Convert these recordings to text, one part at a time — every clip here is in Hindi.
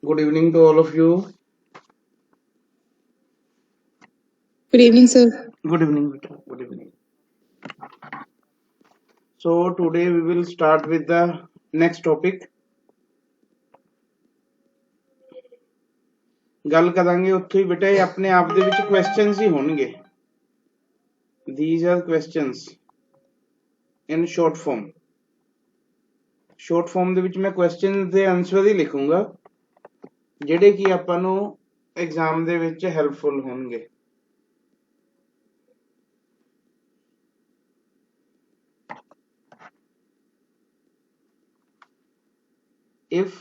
Good evening to all of you. Good evening, sir. Good evening, beta. Good evening. So today we will start with the next topic. ਗੱਲ ਕਰਾਂਗੇ ਉੱਥੇ ਹੀ ਬੇਟਾ, ਇਹ ਆਪਣੇ ਆਪ ਦੇ ਵਿੱਚ ਕੁਐਸਚਨਸ ਹੀ ਹੋਣਗੇ. These are questions in short form. Short form ਦੇ ਵਿੱਚ ਮੈਂ questions ਦੇ ਆਨਸਰ ਹੀ ਲਿਖੂੰਗਾ ਜਿਹੜੇ ਕਿ ਆਪਾਂ ਨੂੰ ਐਗਜ਼ਾਮ ਦੇ ਵਿੱਚ ਹੈਲਪਫੁਲ ਹੋਣਗੇ. If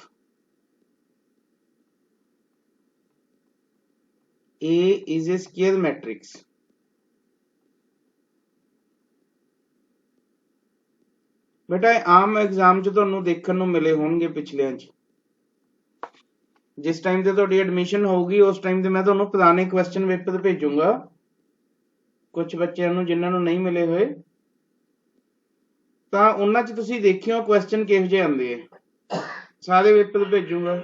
A is a square matrix, ਬੇਟਾ ਆਮ ਐਗਜ਼ਾਮ 'ਚ ਤੁਹਾਨੂੰ ਦੇਖਣ ਨੂੰ ਮਿਲੇ ਹੋਣਗੇ ਪਿਛਲਿਆਂ 'ਚ. ਜਿਸ ਟਾਈਮ ਤੇ ਤੁਹਾਡੀ ਐਡਮਿਸ਼ਨ ਹੋਊਗੀ ਉਸ ਟਾਈਮ ਤੇ ਮੈਂ ਤੁਹਾਨੂੰ ਪੁਰਾਣੇ ਕੁਐਸਚਨ ਪੇਪਰ ਭੇਜੂੰਗਾ ਕੁਝ ਬੱਚਿਆਂ ਨੂੰ ਜਿਨ੍ਹਾਂ ਨੂੰ ਨਹੀਂ ਮਿਲੇ ਹੋਏ, ਤਾਂ ਉਹਨਾਂ 'ਚ ਤੁਸੀਂ ਦੇਖਿਓ ਕੁਐਸਚਨ ਕਿਹੋ ਜਿਹੇ ਆਉਂਦੇ ਆ. ਸਾਰੇ paper ਭੇਜੂੰਗਾ.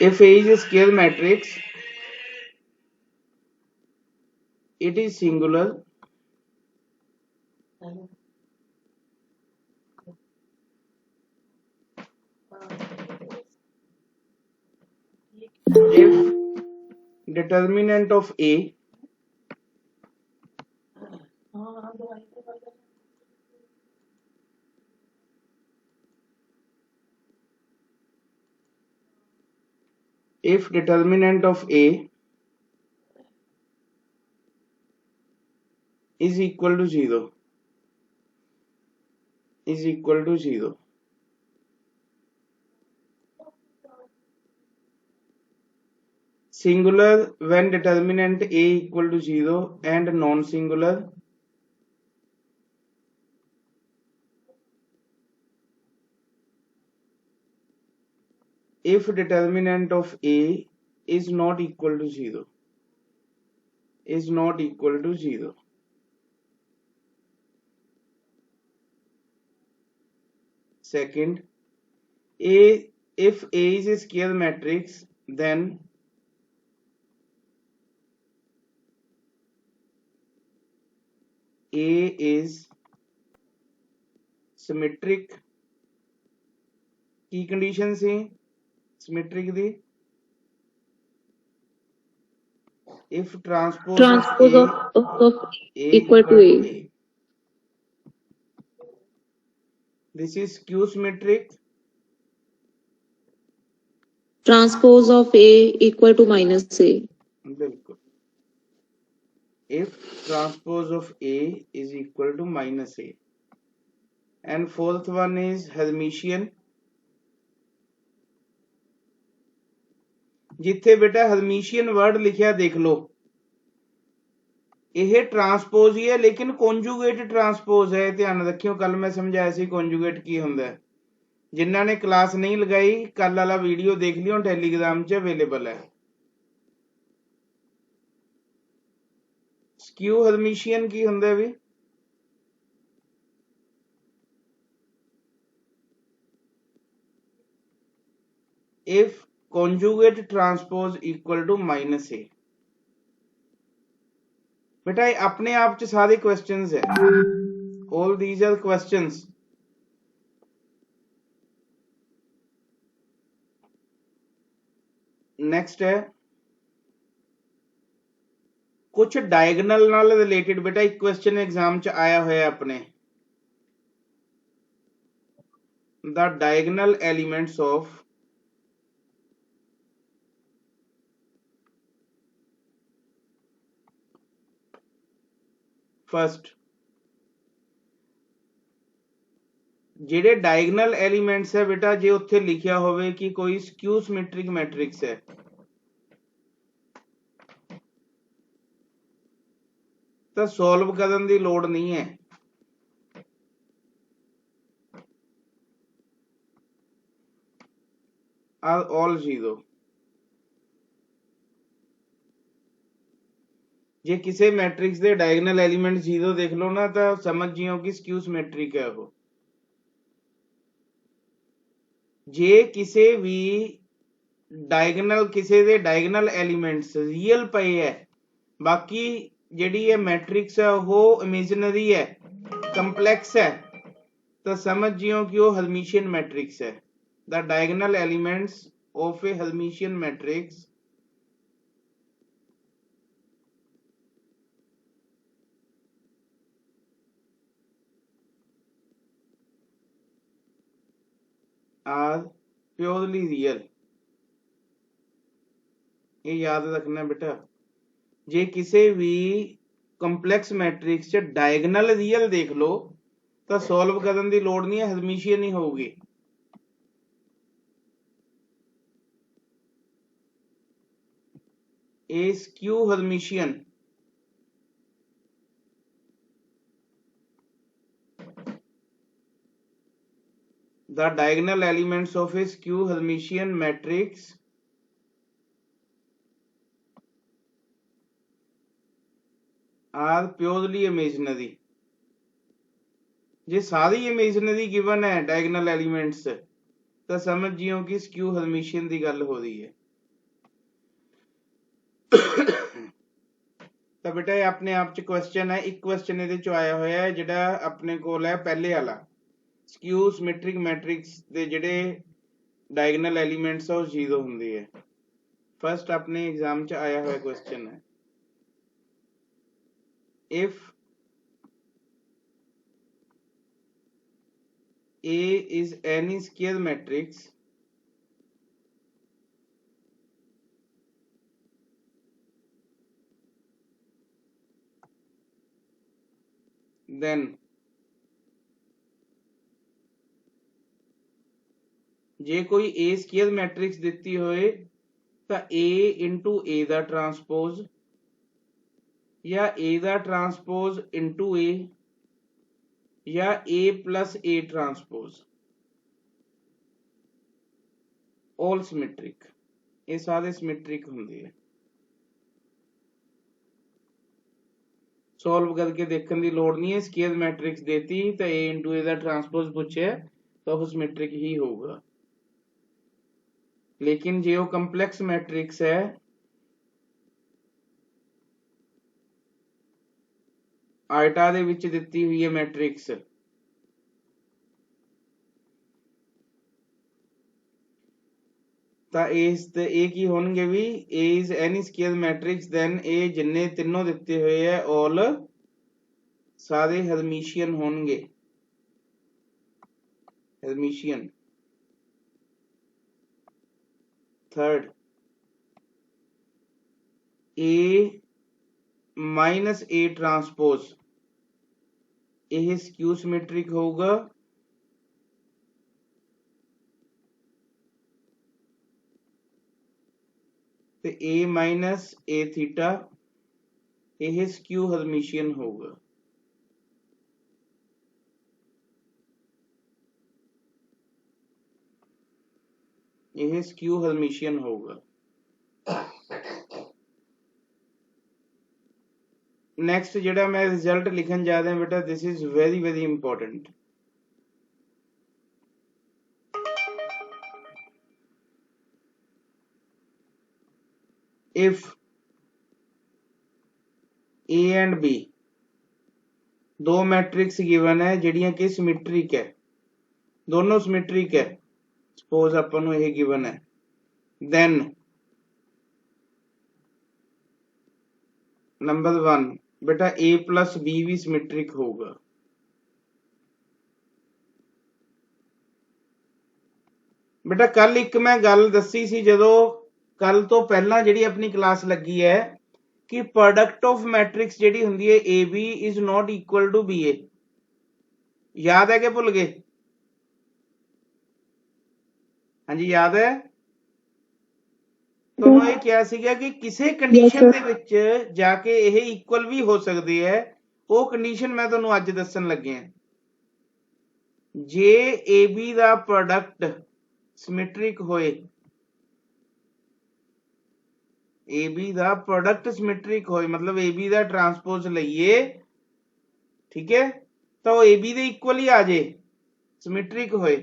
If A is a square matrix, it is singular if determinant of A is equal to 0. Singular when determinant A equal to 0 and non-singular if determinant of A is not equal to 0. Second, if A is a square matrix, then A is symmetric. की condition से symmetric the, if transpose of A equal to A. This is skew symmetric. Transpose of A equal to minus A. बिल्कुल. If transpose of A is equal to minus A. And fourth one is Hermitian. जिथे बेटा हर्मिशियन वर्ड लिखिया देख लो, यह ट्रांसपोज ही है लेकिन कॉन्जुगेट ट्रांसपोज है. ध्यान रखियो, कल मैं समझाया सी कॉन्जुगेट की हुंदा है. जिन्हां ने क्लास नहीं लगाई कल वाला वीडियो देख लियो, टेलीग्राम च अवेलेबल है. स्क्यू हर्मिशियन की हुंदा भी, if conjugate transpose equal to minus A. बेटा ये अपने आप च सारे क्वेश्चंस है. All these are questions. Next है कुछ डायगनल नाल रिलेटेड. बेटा एक क्वेश्चन एग्जाम च आया होया अपने, the diagonal elements of first. ਜਿਹੜੇ डायगनल एलिमेंट्स है बेटा, जे उत्थे लिखिया होवे कि कोई स्क्यू सिमेट्रिक मैट्रिक्स है, ਤਾਂ ਸੋਲਵ ਕਰਨ ਦੀ ਲੋੜ ਨਹੀਂ ਹੈ. are all 0. जे किसी मैट्रिक्स के डायगनल एलीमेंट 0 देख लो ना तो समझ जियो कि स्क्यू सिमेट्रिक है वो। जे किसी भी किसी दे डायगनल एलीमेंट्स रियल पे है, बाकी जिहड़ी है मैट्रिक्स है वो इमेजिनरी है, कंपलैक्स है, तो समझ जियो कि वो हर्मिशियन मैट्रिक्स है। The diagonal elements of a Hermitian matrix are purely real. ये याद रखना बेटा, जे किसी भी कंपलैक्स मैट्रिक्स च डायगनल रियल देख लो तो सॉल्व करने की लोड़ नहीं है, हर्मिशियन ही होगी। A skew Hermitian the diagonal elements of a skew Hermitian matrix are purely imaginary। जे सारी इमेजिनरी गिवन है डायगनल एलिमेंट्स तो समझ जियो कि स्क्यू हर्मिशियन की गल हो रही है। तो बेटा ये अपने आप च क्वेश्चन है, एक क्वेश्चन ये आया होया है जिहड़ा अपने कोल है पहले वाला, स्क्यू सिमेट्रिक मैट्रिक्स दे जिहड़े डायगनल एलिमेंट्स वो 0 हुंदी है। फर्स्ट अपने एग्जाम च आया हुआ क्वेश्चन है, if A is any square matrix then जे कोई A स्क्वायर मैट्रिक्स दिती होए तो A इंटू A दा ट्रांसपोज या A दा ट्रांसपोज इंटू A या A plus A transpose all symmetric, ये सारे सिमेट्रिक होंगे। सॉल्व करके देखने की लोड़ नहीं है, स्क्वायर मैट्रिक्स देती तो A इंटू A दा ट्रांसपोज पूछे तो वो सिमेट्रिक ही होगा। लेकिन जो कंपलैक्स मैट्रिक्स है आयटा दे विच दिती हुई है मैट्रिक्स, तो ए की होणगे भी A is any square matrix then A जिन्ने तीनों दिते हुए है ऑल सारे हर्मिशियन होणगे, Hermitian. Third A minus A transpose यह स्क्यू सिमेट्रिक होगा, ते ए माइनस ए थीटा यह स्क्यू हर्मिशियन होगा। यह स्क्यू हर्मिशियन होगा। नेक्स्ट जेड़ा मैं रिजल्ट लिखन जा रहा बेटा, this is very very important. If A and B दो मैट्रिक्स गिवन है जिहड़ियां कि सिमेट्रिक है, दोनों सिमेट्रिक है, सपोज अपन नूं यह गिवन है, देन नंबर 1 बेटा ए प्लस बी भी सिमेट्रिक होगा। बेटा कल एक मैं गल दसी सी जदों कल तो पहला जिहड़ी अपनी क्लास लगी है कि प्रोडक्ट ऑफ मैट्रिक्स जिहड़ी हुंदी है A B is not equal to B A, याद है कि भुल गए? हाँ जी याद है? ਤੁਹਾਨੂੰ ਇਹ ਕਿਹਾ ਸੀਗਾ ਕਿ ਕਿਸੇ ਕੰਡੀਸ਼ਨ ਦੇ ਵਿੱਚ ਜਾ ਕੇ ਇਹ ਇਕੁਅਲ ਵੀ ਹੋ ਸਕਦੇ ਹੈ, ਉਹ ਕੰਡੀਸ਼ਨ ਮੈਂ ਤੁਹਾਨੂੰ ਅੱਜ ਦੱਸਣ ਲੱਗਿਆ। ਜੇ AB ਦਾ ਪ੍ਰੋਡਕਟ ਸਿਮੈਟ੍ਰਿਕ ਹੋਏ AB ਦਾ ਪ੍ਰੋਡਕਟ ਸਿਮੈਟ੍ਰਿਕ ਹੋਏ, ਮਤਲਬ AB ਦਾ ਟਰਾਂਸਪੋਜ਼ ਲਈਏ, ਠੀਕ ਹੈ, ਤਾਂ ਉਹ AB ਦੇ ਇਕੁਅਲ ਹੀ ਆ ਜੇ, ਸਿਮੈਟ੍ਰਿਕ ਹੋਏ,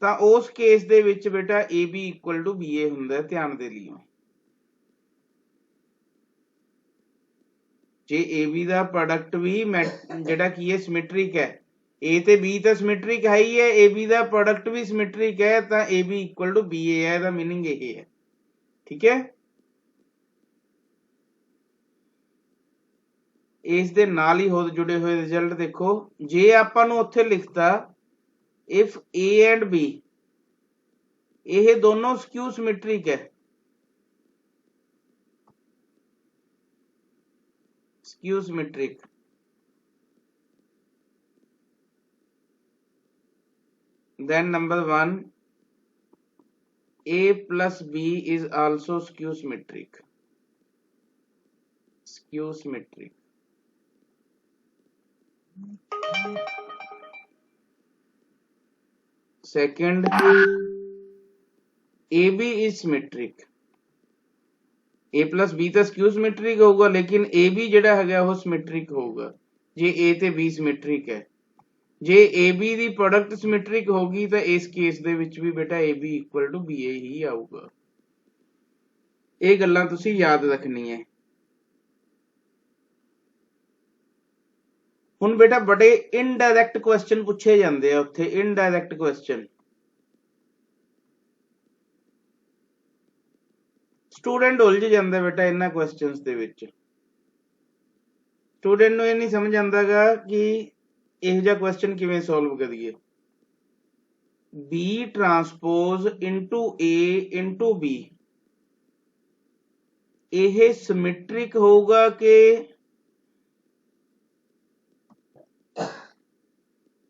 ਤਾਂ ਉਸ ਕੇਸ ਦੇ ਵਿੱਚ ਬੇਟਾ AB ਇਕੁਅਲ ਟੂ BA ਹੁੰਦਾ, ਧਿਆਨ ਦੇ ਲਿਓ। ਜੇ AB ਦਾ ਪ੍ਰੋਡਕਟ ਵੀ ਜਿਹੜਾ ਕੀ ਹੈ ਸਿਮੈਟ੍ਰਿਕ ਹੈ, A ਤੇ B ਤਾਂ ਸਿਮੈਟ੍ਰਿਕ ਹੈ ਹੀ ਹੈ, AB ਦਾ ਪ੍ਰੋਡਕਟ ਵੀ ਸਿਮੈਟ੍ਰਿਕ ਹੈ, ਤਾਂ AB ਇਕੁਅਲ ਟੂ BA ਹੈ, ਇਹਦਾ ਮੀਨਿੰਗ ਇਹ ਹੈ, ਠੀਕ ਹੈ। ਇਸ ਦੇ ਨਾਲ ਹੀ ਹੋਰ ਜੁੜੇ ਹੋਏ ਰਿਜ਼ਲਟ ਦੇਖੋ, ਜੇ ਆਪਾਂ ਨੂੰ ਉੱਥੇ ਲਿਖਤਾ ਇਫ A ਐਂਡ B ਇਹ ਦੋਨੋਂ ਸਕਿਊ ਸਿਮੈਟ੍ਰਿਕ ਹੈ, skew symmetric, then number 1 A plus B is also skew symmetric, skew symmetric. Second, AB is symmetric, A plus B ਤਾਂ skew symmetric ਹੋਊਗਾ, ਲੇਕਿਨ AB ਜਿਹੜਾ ਹੈਗਾ ਉਹ symmetric ਹੋਊਗਾ ਜੇ A ਤੇ B symmetric ਹੈ। ਜੇ AB ਦੀ ਪ੍ਰੋਡਕਟ ਸਿਮੈਟ੍ਰਿਕ ਹੋਗੀ ਤਾਂ ਇਸ ਕੇਸ ਦੇ ਵਿੱਚ ਵੀ ਬੇਟਾ AB ਇਕੁਅਲ ਟੂ BA ਹੀ ਆਊਗਾ। ਇਹ ਗੱਲਾਂ ਤੁਸੀਂ ਯਾਦ ਰੱਖਣੀਆਂ। ਹੁਣ ਬੇਟਾ ਬੜੇ ਇਨਡਾਇਰੈਕਟ ਕੁਐਸਚਨ ਪੁੱਛੇ ਜਾਂਦੇ ਆ ਉੱਥੇ, ਇਨਡਾਇਰੈਕਟ ਕੁਐਸਚਨ। ਸਟੂਡੈਂਟ ਉਲਝ ਜਾਂਦਾ ਬੇਟਾ ਇਹਨਾਂ ਕੁਐਸਚਨਸ ਦੇ ਵਿੱਚ। ਸਟੂਡੈਂਟ ਨੂੰ ਇਹ ਨਹੀਂ ਸਮਝ ਆਉਂਦਾਗਾ ਕਿ ਇਹੋ ਜਿਹਾ ਕੁਐਸਚਨ ਕਿਵੇਂ ਸੋਲਵ ਕਰੀਏ। B transpose into A into B ਇਹ ਸਿਮੈਟ੍ਰਿਕ ਹੋਊਗਾ ਕਿ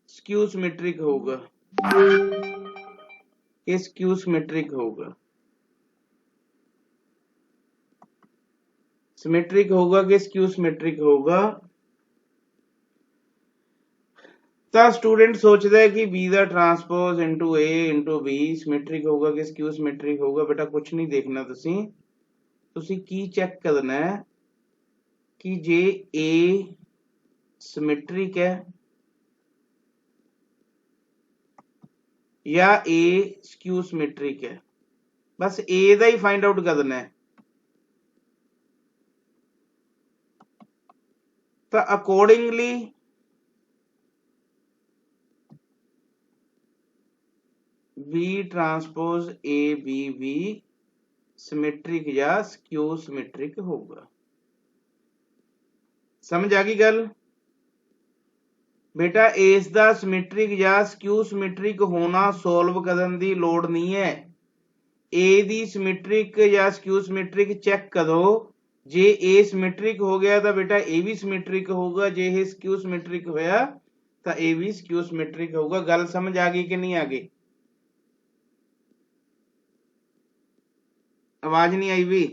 ਸਕਿਊ ਸਿਮੈਟ੍ਰਿਕ ਹੋਊਗਾ? ਇਹ ਸਕਿਊ ਸਿਮੈਟ੍ਰਿਕ ਹੋਊਗਾ। सिमेट्रिक होगा कि स्क्यू सिमेट्रिक होगा? तो स्टूडेंट सोचता है कि B का transpose into A into B symmetric होगा कि स्क्यू सिमेट्रिक होगा। बेटा कुछ नहीं देखना, तुसी की चेक करना है कि जे A सिमेट्रिक है या A स्क्यू सिमेट्रिक है, बस A का ही फाइंड आउट करना है। तो accordingly B transpose A B भी सिमेट्रिक या स्क्यू सिमेट्रिक होगा। समझ आ गई गल? बेटा इस दा सिमेट्रिक या स्क्यू सिमेट्रिक होना सोल्व करन दी लोड़ नहीं है। A दी सिमेट्रिक या स्क्यू सिमेट्रिक चेक करो, जे A सिमेट्रिक हो गया तो बेटा A भी सिमेट्रिक होगा, जे ये स्क्यू सिमेट्रिक होया तो A भी स्क्यू सिमेट्रिक होगा। गल समझ आ गई कि नहीं आ गई? आवाज नहीं आई भी?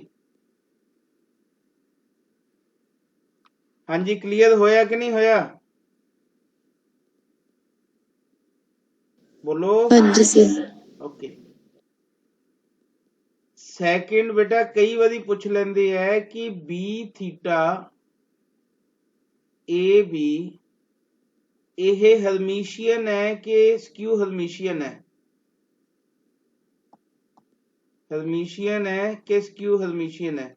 हाँ जी, क्लियर होया कि नहीं होया? बोलो। हाँ जी सर। ओके। सैकेंड बेटा कई बारी पूछ लेंदे है कि बी थीटा ए बी ये हर्मिशियन है कि स्क्यू हर्मिशियन है? हर्मिशियन है कि स्क्यू हर्मिशियन है?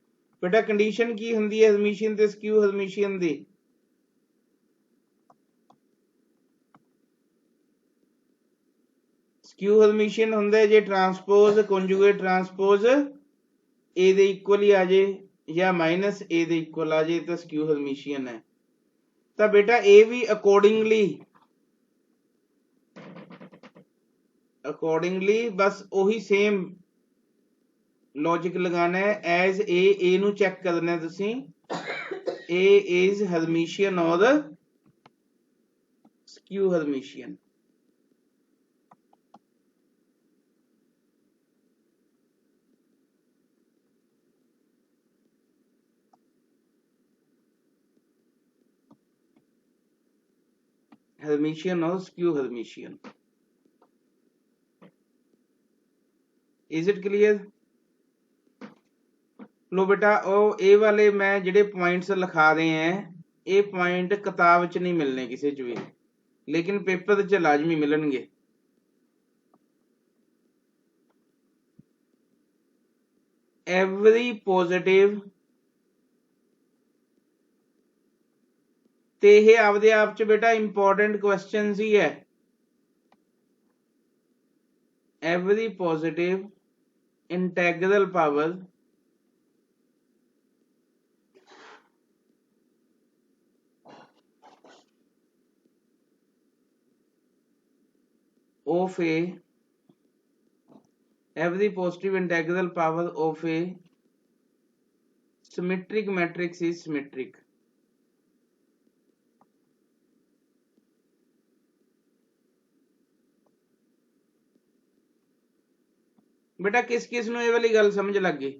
बेटा कंडीशन की हुंदी है हर्मिशियन ते स्क्यू हर्मिशियन दी? स्क्यू हर्मिशियन हुंदा है जे ट्रांसपोज कॉन्जुगेट ट्रांसपोज ए दे इक्वल ही आ जाए या माइनस ए दे इक्वल आ जाए तो स्क्यू हर्मिशियन है। तो बेटा ए भी अकॉर्डिंगली बस वही सेम लॉजिक लगाना है। एज ए नू चेक करना है तुसी, ए इज हर्मिशियन और skew Hermitian. Hermitian or skew Hermitian. Is it clear? लो बेटा ओ ए वाले मैं जेडे पॉइंट्स लिखा रहे हैं ये पॉइंट किताब च नहीं मिलने किसी च भी, लेकिन पेपर च लाजमी मिलणगे। एवरी पॉजिटिव ते ये आपदे आप च बेटा इंपॉर्टेंट क्वेश्चन ही है। Every positive integral power of a every positive integral power of a symmetric matrix is symmetric। बेटा किस किस नूं ये वाली गल समझ लग गई?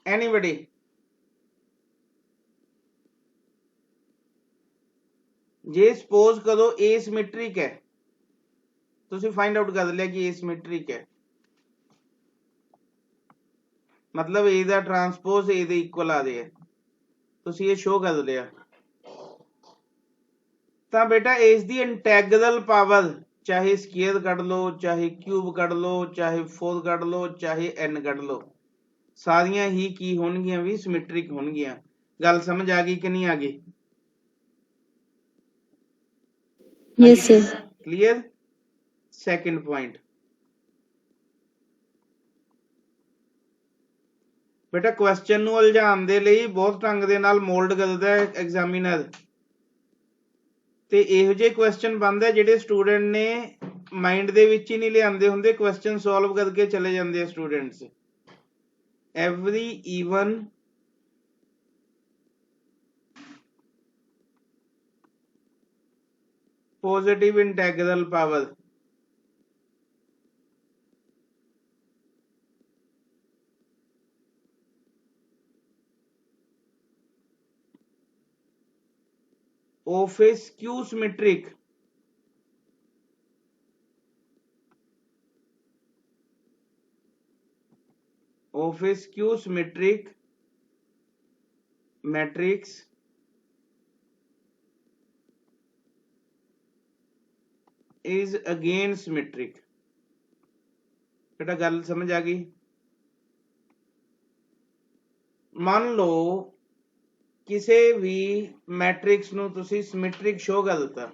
एनीबडी? जे सपोज करो ए सिमेट्रिक है, तुसीं फाइंड आउट कर लिया कि ए सिमेट्रिक है, मतलब ए दा ट्रांसपोज ए दे इक्वल आ रहा है, तुसीं ये शो कर लिया, तो बेटा इसकी इंटैग्रल पावर चाहे स्केयर कढ़ लो, चाहे क्यूब कढ़ लो, चाहे 4 कढ़ लो, चाहे n कढ़ लो, सारियां ही की होणगियां भी सिमेट्रिक होणगियां। गल समझ आ गई कि नहीं आ गई? Yes, sir. Clear? Second point बेटा क्वेश्चन नूं उलझाउण दे लई बहुत ढंग दे नाल मोल्ड करदा है एग्जामिनर, ते इहो ਜਿਹੇ क्वेश्चन बनदे ਜਿਹੜੇ स्टूडेंट ने माइंड ਦੇ ਵਿੱਚ ਹੀ ਨਹੀਂ ਲਿਆਂਦੇ ਹੁੰਦੇ, क्वेश्चन सॉल्व करके चले ਜਾਂਦੇ ਆ students. Every even positive integral power of a skew symmetric matrix is again symmetric। बेटा गल समझ आ गई? मान लो किसी भी मैट्रिक्स नूं तुसीं सिमेट्रिक शो कर दिता,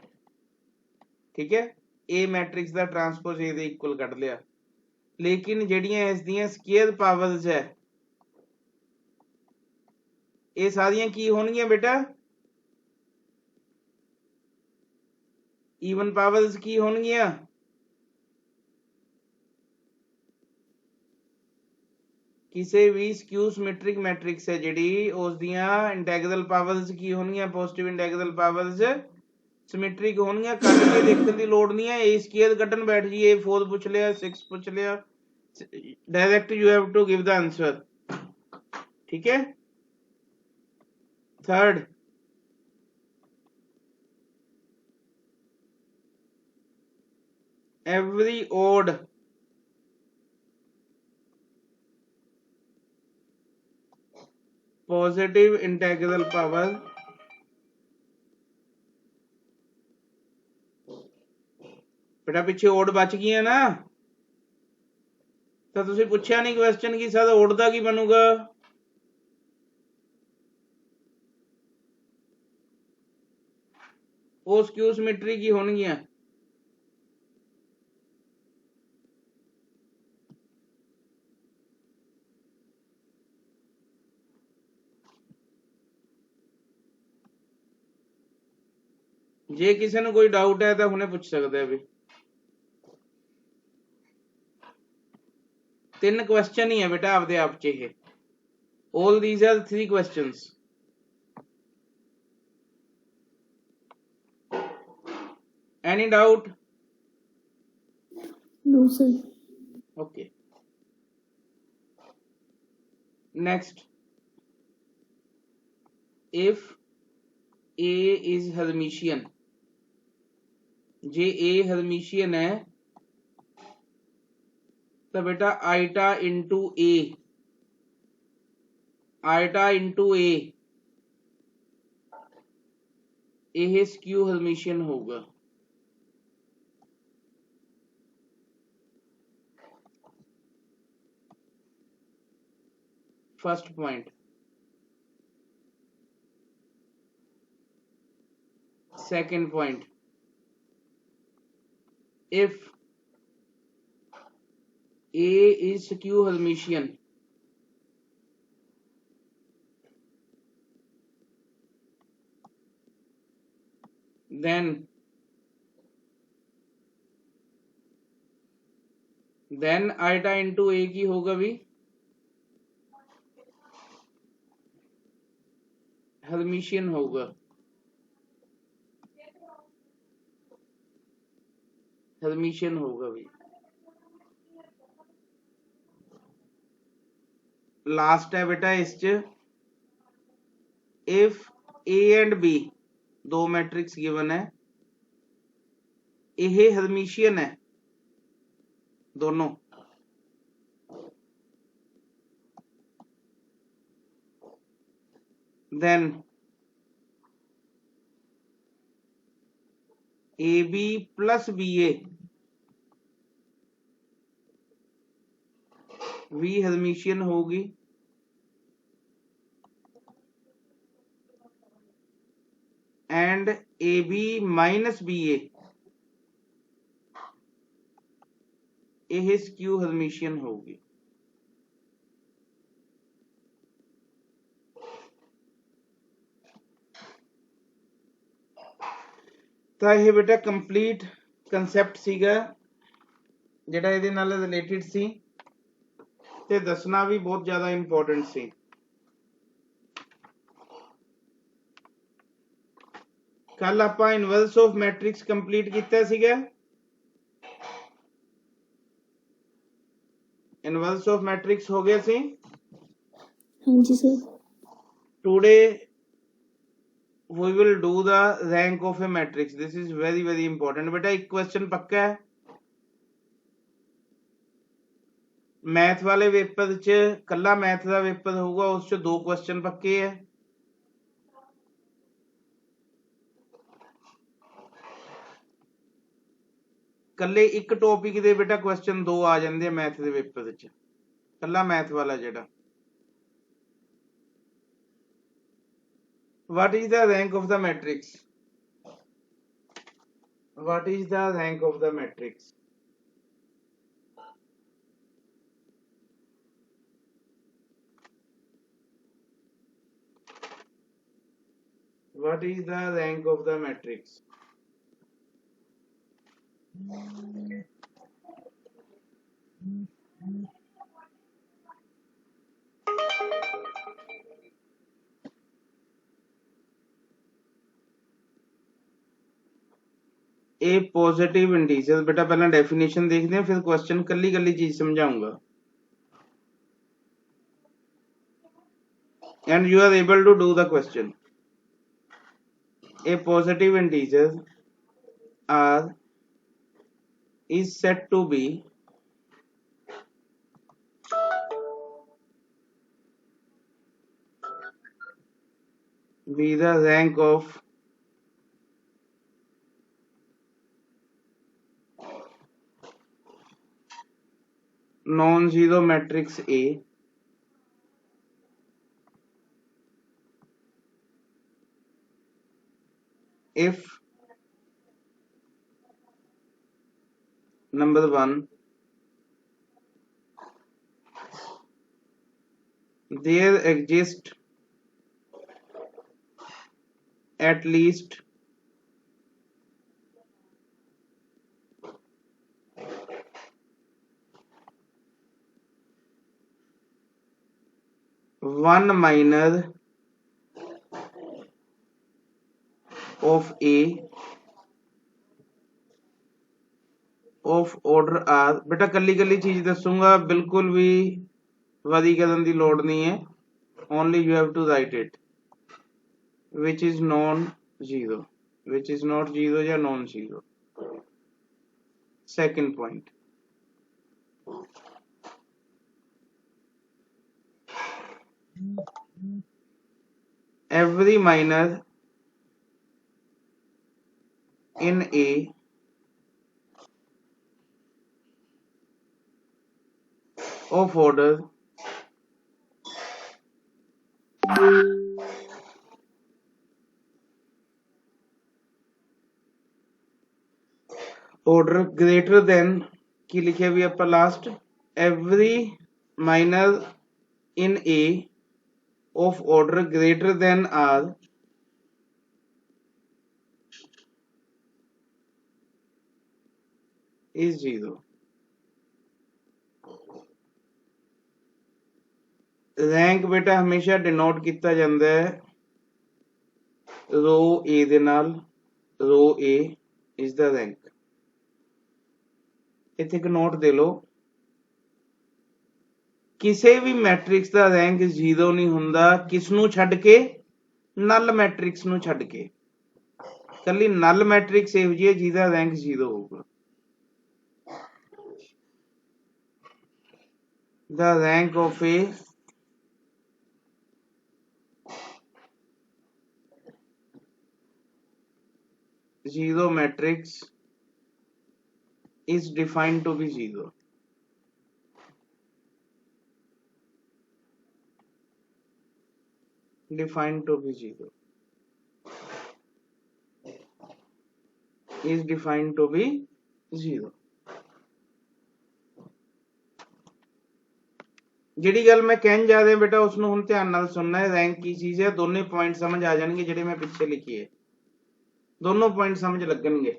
ठीक है, ए मैट्रिक्स दा ट्रांसपोज ए दे इक्वल कढ लिया, लेकिन ਜਿਹੜੀਆਂ ਇਸ ਦੀਆਂ ਸਕੁਅਰ ਪਾਵਰਸ ਹੈ ਇਹ ਸਾਰੀਆਂ ਕੀ ਹੋਣਗੀਆਂ बेटा? ਈਵਨ ਪਾਵਰਸ ਕੀ ਹੋਣਗੀਆਂ? ਕਿਸੇ ਵੀ ਸਕੂ ਸਿਮੈਟ੍ਰਿਕ ਮੈਟ੍ਰਿਕਸ ਹੈ ਜਿਹੜੀ ਉਸ ਦੀਆਂ ਇੰਟੈਗਰਲ ਪਾਵਰਸ ਕੀ ਹੋਣਗੀਆਂ? ਪੋਜ਼ਿਟਿਵ ਇੰਟੈਗਰਲ ਪਾਵਰਸ ਸਿਮੈਟ੍ਰਿਕ ਹੋਣਗੀਆਂ। ਕੱਢ ਕੇ ਦੇਖਣ ਦੀ ਲੋੜ ਨਹੀਂ ਹੈ, a ਸਕੁਅਰ ਕੱਢਣ ਬੈਠ ਜੀ, a 4 ਪੁੱਛ ਲਿਆ, 6 ਪੁੱਛ ਲਿਆ, direct you have to give the answer, ठीक है। Third, every odd positive integral power बेटा पिछे ओड बच गई है ना, तो तुसीं पुछया नहीं क्वेश्चन की सर ओड दा की बनूगा? वो स्क्यू सिमेट्री की होणगियां। जे किसी नूं कोई डाउट है तो हुणे पुछ सकदा है भी। 3 क्वेश्चन ही है बेटा आपदे आप च ये, all these are 3 questions. Any doubt? No, sir. Okay. Next, if A is Hermitian, जे A Hermitian है तो बेटा iota into A, iota into A ਇਹ ਸਕਿਊ ਹਰਮੀਸ਼ੀਅਨ ਹੋਊਗਾ। First point. Second point, if A is skew Hermitian, then iota into A की होगा भी हर्मिशियन होगा। हर्मिशियन होगा भी। लास्ट है बेटा इस च, इफ ए एंड बी दो मैट्रिक्स गिवन है, ये हर्मिशियन है दोनों, then A B plus B A भी हर्मिशियन होगी, and A B minus B A यह स्क्यू हर्मिशियन होगी। तो यह बेटा कंप्लीट कंसैप्ट सीगा जिहड़ा इहदे नाल रिलेटेड सी ते दसना भी बहुत ज्यादा इंपॉर्टेंट सी। कल आपां इनवर्स ऑफ मैट्रिक्स कंप्लीट कीता सीगा, इनवर्स ऑफ मैट्रिक्स हो गया सी। हाँ जी sir. Today we will do the rank of a matrix. This is very important बेटा। एक क्वेश्चन पक्का है मैथ वाले पेपर च, कला मैथ का पेपर होगा उस च दो क्वेश्चन पक्के है। कले एक टॉपिक दे बेटा क्वेश्चन दो आ जाते हैं मैथ के पेपर च, कला मैथ वाला जेड़ा। What is the rank of the matrix? What is the rank of the matrix? What is the rank of the matrix? A positive integer बेटा पहला डेफिनेशन देखते हैं फिर क्वेश्चन कली कली चीज समझाऊंगा। And you are able to do the question. A positive integer R is said to be the rank of non-zero matrix A if number 1 there exists at least one minor of A of order R। बेटा कली कली चीज दसूंगा, बिल्कुल भी वादी करने की लोड़ नहीं है, only you have to write it which is non-zero, which is not zero या non-zero। Second point, every minor in A of order greater than की लिखे भी ਆਪਾਂ last every minor in A of order greater than R is 0. Rank बेटा हमेशा डिनोट किया जाता है रो ए दे नाल रो ए इज द रैंक इत्थे एक नोट दे लो किसी भी मैट्रिक्स का रैंक 0 नहीं हुंदा किसनू छड्ड के नल मैट्रिक्स नू छड्ड के कल्ली नल मैट्रिक्स इहो जी है जिहदा रैंक 0 होगा the rank of A zero matrix is defined to be 0. Defined to be 0. Is defined to be 0. ਜਿਹੜੀ ਗੱਲ ਮੈਂ ਕਹਿਣ ਜਾ ਰਿਹਾ ਬੇਟਾ ਉਸ ਨੂੰ ਹੁਣ ਧਿਆਨ ਨਾਲ ਸੁਣਨਾ ਹੈ ਰੈਂਕ ਕੀ ਚੀਜ਼ ਹੈ ਦੋਨੇ ਪੁਆਇੰਟ ਸਮਝ ਆ ਜਾਣਗੇ ਜਿਹੜੇ ਮੈਂ ਪਿੱਛੇ ਲਿਖੇ ਹੈ दोनों पॉइंट समझ लगेंगे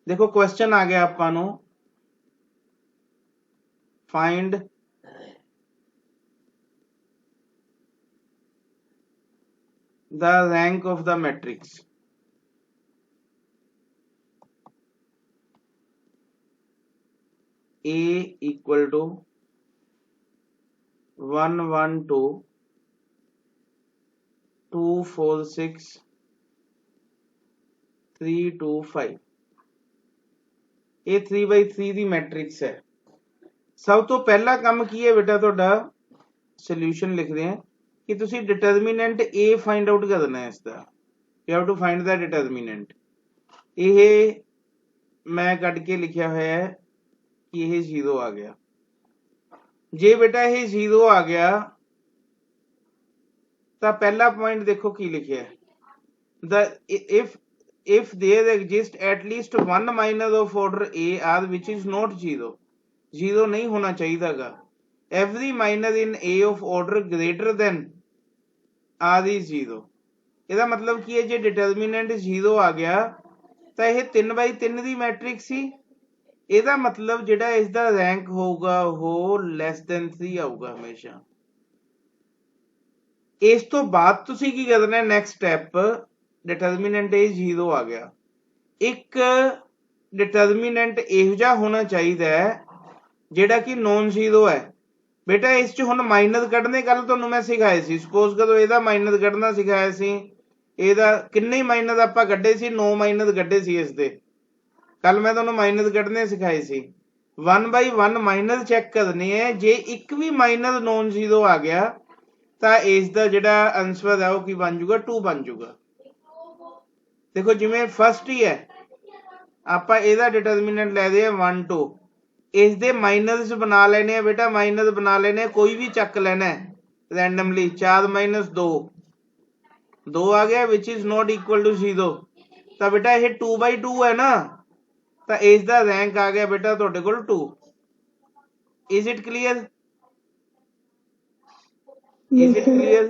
देखो क्वेश्चन आ गया आपां नूं find the rank of the matrix A equal to 1 1 2 2 4 6 3 2 5 ਇਹ 3/3 ਦੀ ਮੈਟ੍ਰਿਕਸ ਹੈ ਸਭ ਤੋਂ ਪਹਿਲਾ ਕੰਮ ਕੀ ਹੈ ਬੇਟਾ ਤੁਹਾਡਾ ਸੋਲੂਸ਼ਨ ਲਿਖਦੇ ਆ ਕਿ ਤੁਸੀਂ ਡਿਟਰਮੀਨੈਂਟ A ਫਾਈਂਡ ਆਊਟ ਕਰਨਾ ਹੈ ਇਸ ਦਾ ਯੂ ਹੈਵ ਟੂ ਫਾਈਂਡ ਦਾ ਡਿਟਰਮੀਨੈਂਟ ਇਹ ਮੈਂ ਕੱਢ ਕੇ ਲਿਖਿਆ ਹੋਇਆ ਹੈ कि यह 0 आ गया जे बेटा यह 0 आ गया तो पहला पॉइंट देखो की लिखे the if there exist at least one minor of order A R which is not 0 0 नहीं होना चाहिए गा every minor in A of order greater than R is 0 ਇਹਦਾ मतलब ਕੀ ਹੈ ਜੇ डिटर्मिनेंट 0 आ गया तो यह 3/3 ਦੀ मैट्रिक्स ही ਇਹਦਾ मतलब ਜਿਹੜਾ ਇਸ ਦਾ ਰੈਂਕ ਹੋਊਗਾ ਉਹ ਲੈਸ ਦੈਨ 3 ਆਊਗਾ ਹਮੇਸ਼ਾ ਇਸ ਤੋਂ ਬਾਅਦ ਤੁਸੀਂ ਕੀ ਕਰਨਾ ਹੈ ਨੈਕਸਟ ਸਟੈਪ ਡਿਟਰਮੀਨੈਂਟ ਇਹ 0 ਆ ਗਿਆ ਇੱਕ ਡਿਟਰਮੀਨੈਂਟ ਇਹੋ ਜਿਹਾ ਹੋਣਾ ਚਾਹੀਦਾ ਹੈ ਜਿਹੜਾ ਕਿ ਨੋਨ 0 ਹੈ ਬੇਟਾ ਇਸ ਚ ਹੁਣ ਮਾਈਨਸ ਕੱਢਨੇ ਕੱਲ ਤੁਹਾਨੂੰ ਮੈਂ ਸਿਖਾਏ ਸੀ ਸਪੋਜ਼ ਕਰੋ ਇਹਦਾ ਮਾਈਨਸ ਕੱਢਣਾ ਸਿਖਾਇਆ ਸੀ ਇਹਦਾ ਕਿੰਨੇ ਮਾਈਨਸ ਆਪਾਂ ਕੱਢੇ ਸੀ 9 ਮਾਈਨਸ ਕੱਢੇ ਸੀ ਇਸ ਦੇ कल मैं तुहानू माइनस कढ़ने सिखाए सी 1/1 माइनस चेक करने है जे एक भी माइनस नॉन 0 आ गया तो इसका जिहड़ा आंसर है वो की बन जूगा 2 बन जूगा देखो जिवें फर्स्ट ही है आपां इहदा डिटरमिनेंट लैदे हैं 1 2 इस दे माइनस बना लेने बेटा माइनस बना लेने कोई भी चक लेना है रैंडमली 4 - 2 2 आ गया which is not equal to 0 तो बेटा यह 2/2 है ना तो इसका रैंक आ गया बेटा तुहाडे कोल 2 is it clear is it clear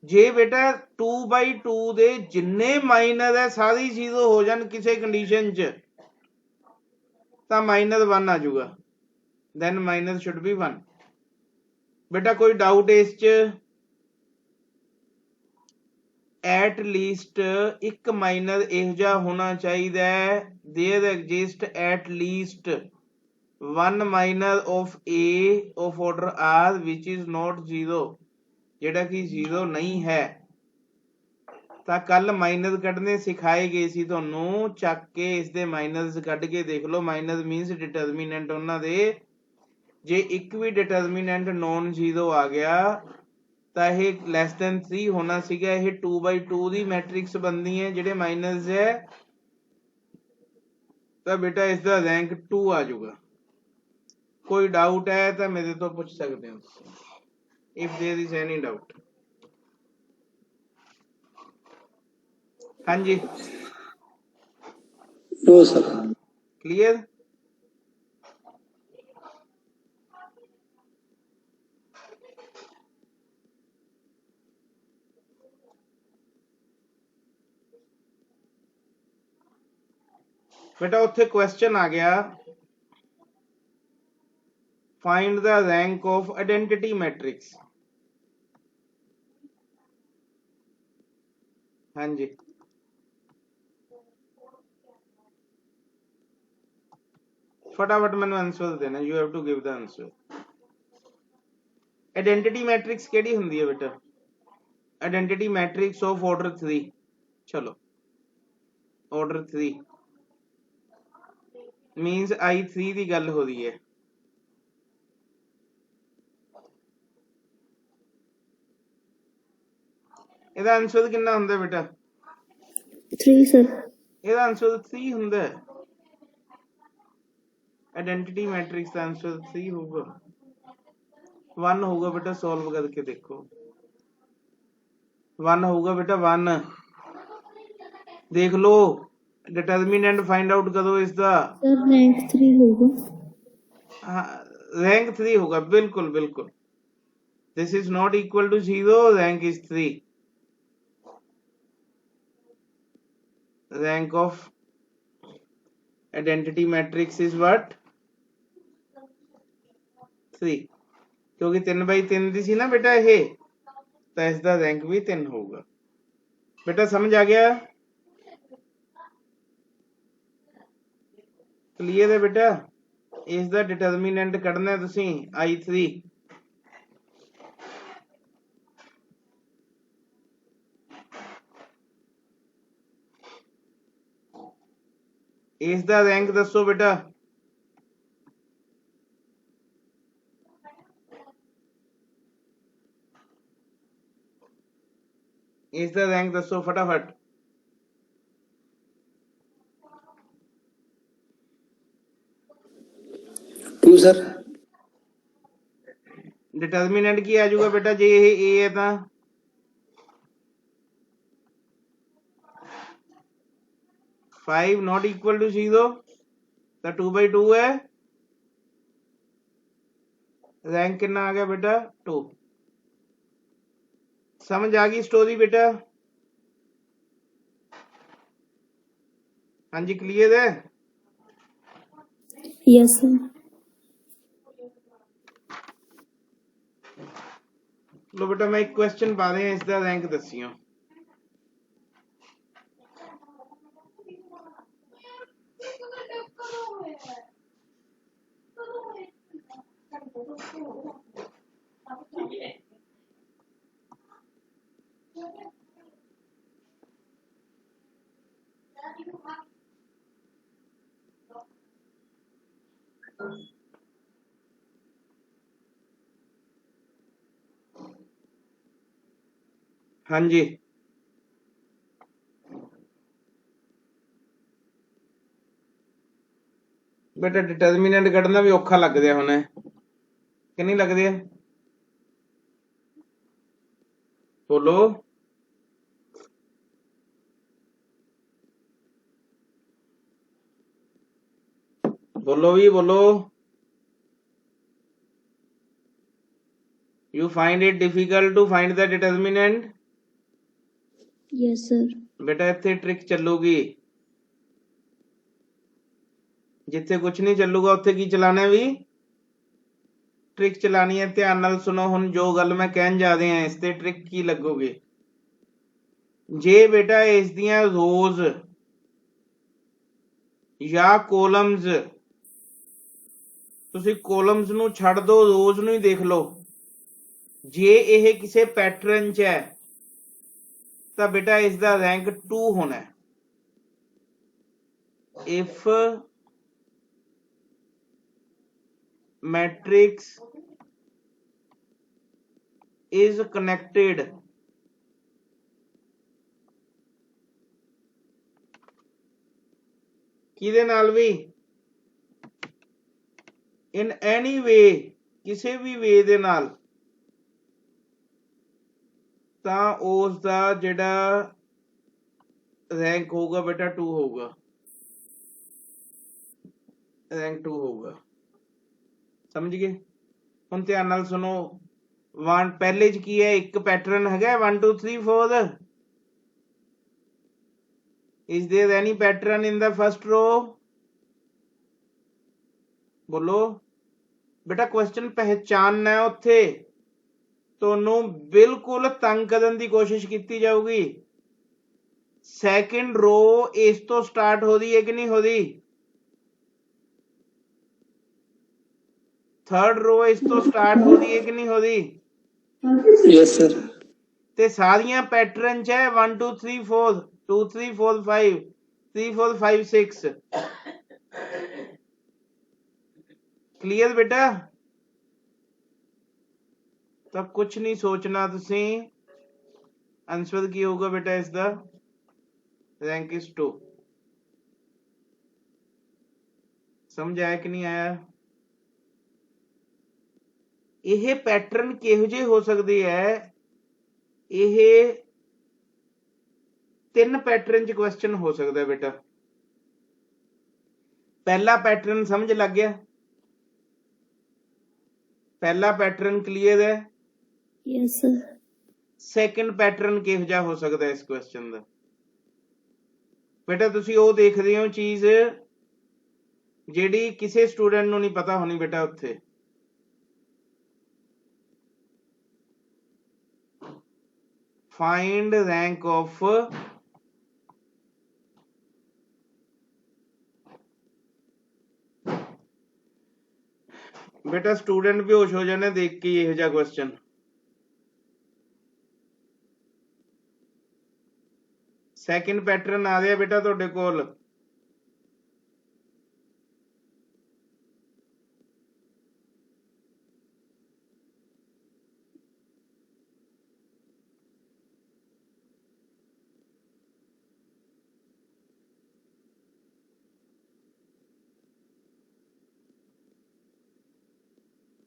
जे बेटा 2/2 दे जिन्ने माइनस है सारी 0 हो जान किसी कंडीशन च तो -1 आ जाऊगा देन माइनस शुड बी 1 बेटा कोई डाउट है इस च एट लीस्ट एक माइनर इहो जिहा होना चाहिए there exist at least one minor of A of order R which is not 0 जेड़ा कि 0 नहीं है ਤਾਂ ਕੱਲ ਮਾਈਨਸ ਕੱਢਨੇ ਸਿਖਾਏ ਗਏ ਸੀ ਤੁਹਾਨੂੰ, ਚੱਕ ਕੇ ਇਸ ਦੇ ਮਾਈਨਸ ਕੱਢ ਕੇ ਦੇਖ ਲਓ। ਮਾਈਨਸ ਮੀਨਸ ਡਿਟਰਮੀਨੈਂਟ ਉਹਨਾਂ ਦੇ, ਜੇ ਇੱਕ ਵੀ ਡਿਟਰਮੀਨੈਂਟ ਨੋਨ ਜ਼ੀਰੋ ਆ ਗਿਆ ਤਾਂ ਇਹ ਲੈਸ ਦੈਨ 3 ਹੋਣਾ ਸੀਗਾ। ਇਹ 2/2 ਦੀ ਮੈਟ੍ਰਿਕਸ ਬਣਦੀ ਹੈ। ਜਿਹੜੇ ਮਾਈਨਸ ਹੈ ਤਾਂ ਬੇਟਾ ਇਸ ਦਾ ਰੈਂਕ 2 ਆ ਜਾਊਗਾ। ਕੋਈ ਡਾਊਟ ਹੈ ਤਾਂ ਮੇਰੇ ਤੋਂ ਪੁੱਛ ਸਕਦੇ ਹੋ ਤੁਸੀਂ, if there is any doubt. हाँ जी, नो सर। क्लियर? बेटा उत्थे क्वेश्चन आ गया, find the rank of identity matrix. हाँ जी, फटाफट मैंने आंसर देना, you have to give the answer. Identity matrix केड़ी हुंदी है बेटा? Identity matrix of order 3। चलो, ऑर्डर 3 मीन्स I3 की गल हो रही है। ਇਹਦਾ ਆਨਸਰ ਕਿੰਨਾ ਹੁੰਦਾ बेटा? 3 sir। ਇਹਦਾ ਆਨਸਰ 3 ਹੁੰਦਾ ਹੈ। आइडेंटिटी मैट्रिक्स का आंसर 3 होगा। 1 होगा बेटा, सॉल्व करके देखो। 1 होगा बेटा, 1 देख लो। डिटर्मिनेंट फाइंड आउट करो इसका। सर रैंक 3 होगा। हाँ, रैंक 3 होगा, बिल्कुल बिल्कुल। This is not equal to 0, rank is 3। Rank of identity matrix is what? 3, क्योंकि 3/3 दी सी ना बेटा ये, तो इसका रैंक भी 3 होगा। बेटा समझ आ गया? क्लियर है बेटा? इसका डिटर्मिनेंट कढ़ना है तुसी I3। इसका रैंक दसो बेटा। इसका रैंक दसो फटाफट। To sir. डिटर्मिनेंट की आ जाऊगा बेटा जे ये A है ता 5 नॉट इक्वल टू 0 तो 2/2 है। रैंक कितना आ गया बेटा? 2। समझ आ गई स्टोरी बेटा? हाँ जी, क्लियर है? Yes sir. लो बेटा, मैं एक क्वेश्चन पा रहे हैं, इसका रैंक दसियो। हाँ जी, बेटा डिटर्मिनेंट कढ़ना भी औखा लग रहा होना कि नहीं लग रहा? बोलो। बोलो भी बोलो। You find it difficult to find the determinant? Yes sir. बेटा इत्थे ट्रिक चलूगी, जिथे कुछ नहीं चलूगा उत्थे की चलाना है? भी ट्रिक चलानी है। ध्यान नाल सुनो हुण जो गल मैं कहन जा रहा इस ते ट्रिक की लगोगी। जे बेटा इस दियां रोज या कोलम्स, तुसी कोलम्स नू छड़ दो, रोज नू ही देख लो। जे यह किसी पैटर्न च है ਤਾਂ ਬੇਟਾ ਇਸ ਦਾ ਰੈਂਕ 2 ਹੋਣਾ ਹੈ। if matrix is connected ਕਿਹਦੇ ਨਾਲ ਵੀ in any way ਕਿਸੇ ਵੀ ਵੇ ਦੇ ਨਾਲ ਤਾਂ ਉਸ ਦਾ ਜਿਹੜਾ ਰੈਂਕ ਹੋਊਗਾ ਬੇਟਾ 2 ਹੋਊਗਾ, ਰੈਂਕ 2 ਹੋਊਗਾ। ਸਮਝ ਗਏ? ਹੁਣ ਧਿਆਨ ਨਾਲ ਸੁਣੋ। ਪਹਿਲੇ ਚ ਕੀ ਹੈ, ਇੱਕ ਪੈਟਰਨ ਹੈਗਾ 1 2 3 4। is there any pattern in the first row? ਬੋਲੋ ਬੇਟਾ। ਕੁਐਸਚਨ ਪਹਿਚਾਨਣਾ ਹੈ, ਉੱਥੇ ਤੁਹਾਨੂੰ ਬਿਲਕੁਲ ਤੰਗ ਕਰਨ ਦੀ ਕੋਸ਼ਿਸ਼ ਕੀਤੀ ਜਾਊਗੀ। ਸੈਕਿੰਡ ਰੋ ਇਸ ਤੋਂ ਸਟਾਰਟ ਹੋਦੀ ਹੈ ਕਿ ਨਹੀਂ ਹੋਦੀ? ਥਰਡ ਰੋ ਇਸ ਤੋਂ ਸਟਾਰਟ ਹੋਦੀ ਹੈ ਕਿ ਨਹੀਂ ਹੋਦੀ? Yes sir. ਤੇ ਸਾਰੀਆਂ ਪੈਟਰਨ ਚ ਹੈ 1 2 3 4 2 3 4 5 3 4 5 6। ਕਲੀਅਰ ਬੇਟਾ? ਤਾਂ ਕੁਛ ਨਹੀਂ ਸੋਚਣਾ ਤੁਸੀਂ। ਆਨਸਰ ਕੀ ਹੋਊਗਾ ਬੇਟਾ ਇਸ ਦਾ? Rank is 2। ਸਮਝ ਆਇਆ ਕਿ ਨਹੀਂ ਆਇਆ? ਇਹ ਪੈਟਰਨ ਕਿਹੋ ਜਿਹੇ ਹੋ ਸਕਦੇ ਹੈ? ਇਹ 3 ਪੈਟਰਨ ਚ ਕੁਐਸਚਨ ਹੋ ਸਕਦਾ ਬੇਟਾ। ਪਹਿਲਾ ਪੈਟਰਨ ਸਮਝ ਲੱਗ ਗਿਆ? ਪਹਿਲਾ ਪੈਟਰਨ ਕਲੀਅਰ ਹੈ? Yes, sir. ਸੈਕਿੰਡ ਪੈਟਰਨ ਕਿਹੋ ਜਿਹਾ ਹੋ ਸਕਦਾ ਇਸ ਕੁਐਸਚਨ ਦਾ? ਬੇਟਾ ਤੁਸੀਂ ਉਹ ਦੇਖਦੇ ਹੋ ਚੀਜ਼ ਜਿਹੜੀ ਕਿਸੇ ਸਟੂਡੈਂਟ ਨੂੰ ਨਹੀਂ ਪਤਾ ਹੋਣੀ ਬੇਟਾ। ਉੱਥੇ find rank of ਬੇਟਾ ਸਟੂਡੈਂਟ ਬੇਹੋਸ਼ ਹੋ ਜਾਣੇ ਦੇਖ ਕੇ ਇਹੋ ਜਿਹਾ ਕੁਐਸਚਨ। ਸੈਕਿੰਡ ਪੈਟਰਨ ਆ ਰਿਹਾ ਬੇਟਾ ਤੁਹਾਡੇ ਕੋਲ।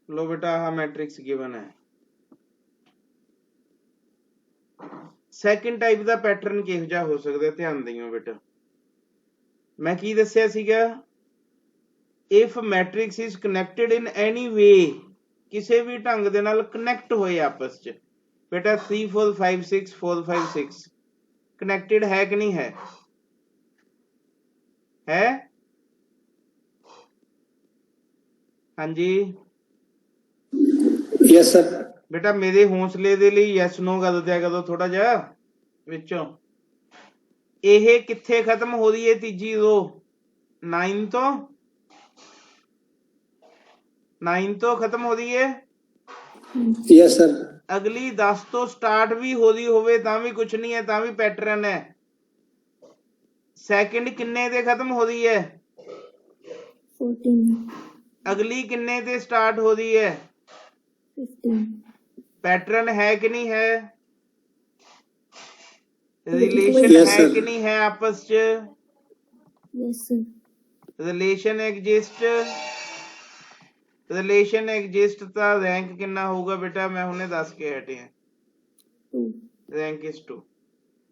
लो बेटा आह मैट्रिक्स गिवन है। ਸੈਕਿੰਡ ਟਾਈਪ ਦਾ ਪੈਟਰਨ ਕਿਹੋ ਜਿਹਾ ਹੋ ਸਕਦਾ? ਧਿਆਨ ਦਿਓ ਬੇਟਾ। ਮੈਂ ਕੀ ਦੱਸਿਆ ਸੀਗਾ? ਇਫ ਮੈਟ੍ਰਿਕਸ ਇਜ਼ ਕਨੈਕਟਡ ਇਨ ਐਨੀ ਵੇ, ਕਿਸੇ ਵੀ ਢੰਗ ਦੇ ਨਾਲ ਕਨੈਕਟ ਹੋਏ ਆਪਸ ਚ ਬੇਟਾ 3 4 5 6 4 5 6 ਕਨੈਕਟਡ ਹੈ ਕਿ ਨਹੀਂ ਹੈ? ਹੈ? ਹਾਂਜੀ यस सर। ਬੇਟਾ ਮੇਰੇ ਹੌਸਲੇ ਦੇ ਲਈ ਯੈਸ ਨੋ ਕਰ ਦਿਆ ਕਰੋ ਥੋੜਾ ਜਿਹਾ ਵਿੱਚੋਂ। ਇਹ ਕਿੱਥੇ ਖਤਮ ਹੋ ਰਹੀ ਹੈ ਤੀਜੀ ਰੋ? 9 ਤੋਂ 9 ਤੋਂ ਖਤਮ ਹੋ ਰਹੀ ਹੈ। Yes sir. ਅਗਲੀ 10 ਤੋਂ ਸਟਾਰਟ ਵੀ ਹੋ ਰਹੀ ਹੋਵੇ ਤਾਂ ਵੀ ਕੁਛ ਨਹੀਂ ਹੈ, ਤਾਂ ਵੀ ਪੈਟਰਨ ਹੈ। ਸੈਕਿੰਡ ਕਿੰਨੇ ਤੇ ਖਤਮ ਹੋ ਰਹੀ ਹੈ? 14, ਅਗਲੀ ਕਿੰਨੇ ਤੇ ਸਟਾਰਟ ਹੋ ਰਹੀ ਹੈ? 15, ਪੈਟਰਨ ਹੈ ਕਿ ਨਹੀਂ ਹੈ? ਰਿਲੇਸ਼ਨ Yes, ਹੈ sir. ਕਿ ਨਹੀਂ ਹੈ ਆਪਸ ਚ? yes, sir. ਰਿਲੇਸ਼ਨ ਐਗजिस्ट, ਰਿਲੇਸ਼ਨ ਐਗजिस्ट ਤਾਂ ਰੈਂਕ ਕਿੰਨਾ ਹੋਊਗਾ ਬੇਟਾ? ਮੈਂ ਹੁਣੇ ਦੱਸ ਕੇ ਹਟਿਆ। 2, rank is 2।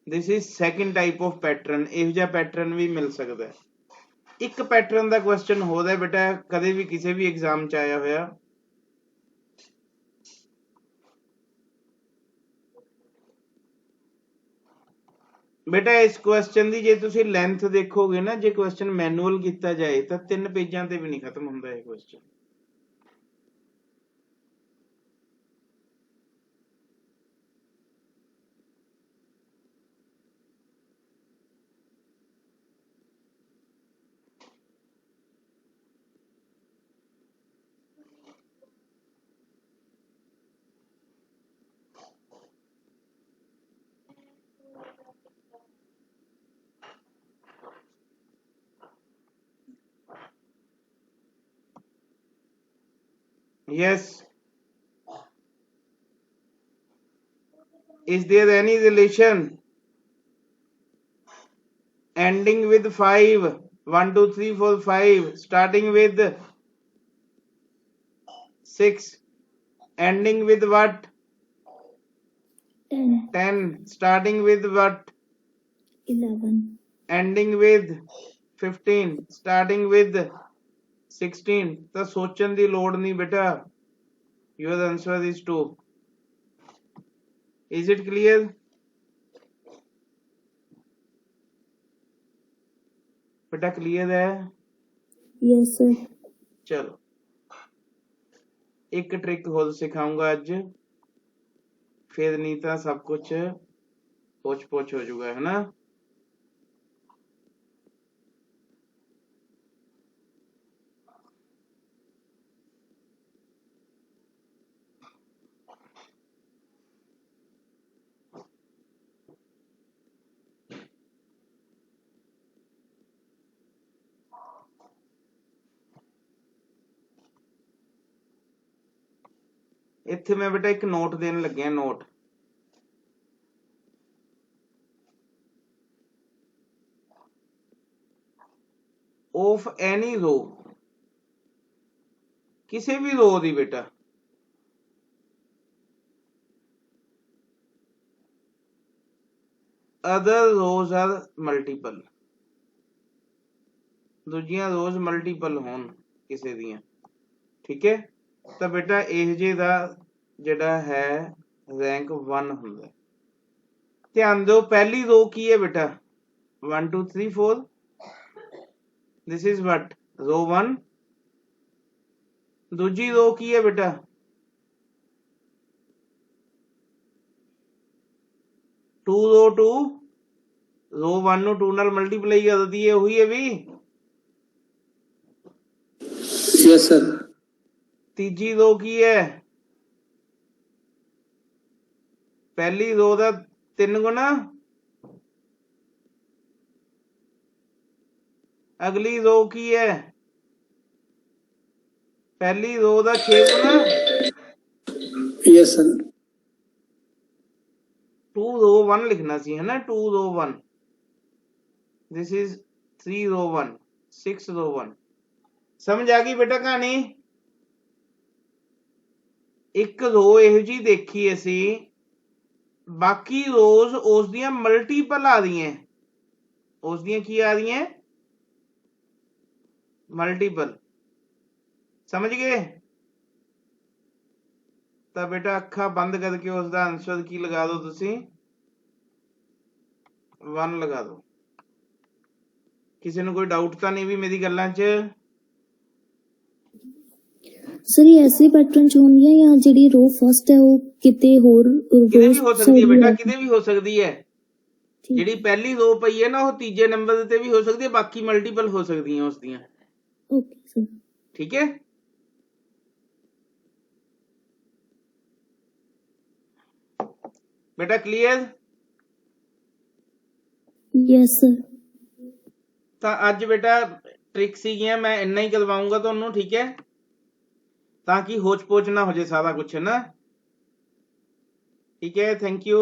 This is second type of pattern. ਇਹੋ ਜਿਹਾ ਪੈਟਰਨ ਵੀ ਮਿਲ ਸਕਦਾ ਹੈ। ਇੱਕ ਪੈਟਰਨ ਦਾ ਕੁਐਸਚਨ ਹੋਦਾ ਬੇਟਾ ਕਦੇ ਵੀ ਕਿਸੇ ਵੀ ਐਗਜ਼ਾਮ ਚ ਆਇਆ ਹੋਇਆ। ਬੇਟਾ ਇਸ ਕੁਐਸਚਨ ਦੀ ਜੇ ਤੁਸੀਂ ਲੈਂਥ ਦੇਖੋਗੇ ਨਾ, ਜੇ ਕੁਐਸਚਨ ਮੈਨੂਅਲ ਕੀਤਾ ਜਾਏ ਤਾਂ 3 ਪੇਜਾਂ ਤੇ ਵੀ ਨਹੀਂ ਖਤਮ ਹੁੰਦਾ ਇਹ question. Yes. Is there any relation ending with 5? 1, 2, 3, 4, 5. Starting with 6. Ending with what? 10, 10. Starting with what? 11, Ending with 15. Starting with 16. ਤਾਂ ਸੋਚਣ ਦੀ ਲੋੜ ਨਹੀਂ ਬੇਟਾ. Your answer is 2. Is it clear? बेटा क्लियर है? yes sir, चलो एक ट्रिक होर सिखाऊंगा अज, फिर नहीं तो सब कुछ पोछ पोछ हो जाऊगा, है ना? इत्थे मैं बेटा एक नोट देन लग्या, नोट ऑफ एनी रो, किसी भी रो दी बेटा अदर रोज आर मल्टीपल, दूजियां रोज मल्टीपल होन किसी दियां, ठीक है? तो बेटा इह जे दा जिहड़ा है रैंक 1 हुंदा। ध्यान दो पहली रो की है बेटा 1 2 3 4, दिस इज व्हाट रो 1। दूजी रो की है बेटा 2 रो 2, रो 1 ਨੂੰ 2 ਨਾਲ ਮਲਟੀਪਲਾਈ ਕਰ ਦਈਏ, ਉਹੀ ਹੈ ਵੀ। Yes sir. तीजी रो की है पहली रो का 3 गुना, अगली रो की है पहली रो का 6 गुना, Yes sir. 2 रो 1 लिखना सी, है ना? 2 रो 1, दिस इज 3 रो 1, 6 रो 1। समझ आ गई बेटा कहानी? एक रो ਇਹੋ ਜੀ ਦੇਖੀ ਅਸੀਂ, बाकी रोज उस दियां मल्टीपल आ रही हैं, उस दियां की आ रही हैं? मल्टीपल। समझ गए? तो बेटा अखा बंद करके उसका आंसर की लगा दो, तुसी 1 लगा दो। किसी ने कोई डाउट तो नहीं भी मेरी गल्लां च? सर ये ऐसे पैटर्न च होंदी है या जेडी रो फर्स्ट है वो किते होर किते भी हो सकती है बेटा, किते भी हो सकती है। ठीक ਜਿਹੜੀ ਪਹਿਲੀ रो पई है ना वो तीजे नंबर ते भी हो सकती है, बाकी मल्टीपल हो सकती हैं उस दियां, ओके सर, ठीक है? बेटा क्लियर? यस सर, ਤਾਂ ਅੱਜ बेटा ट्रिक सीगियां मैं इन्ना ही करवाऊंगा ਤੁਹਾਨੂੰ, ठीक है? ताकि होच पोच ना हो जाए सारा कुछ, है ना? ठीक है, थैंक यू।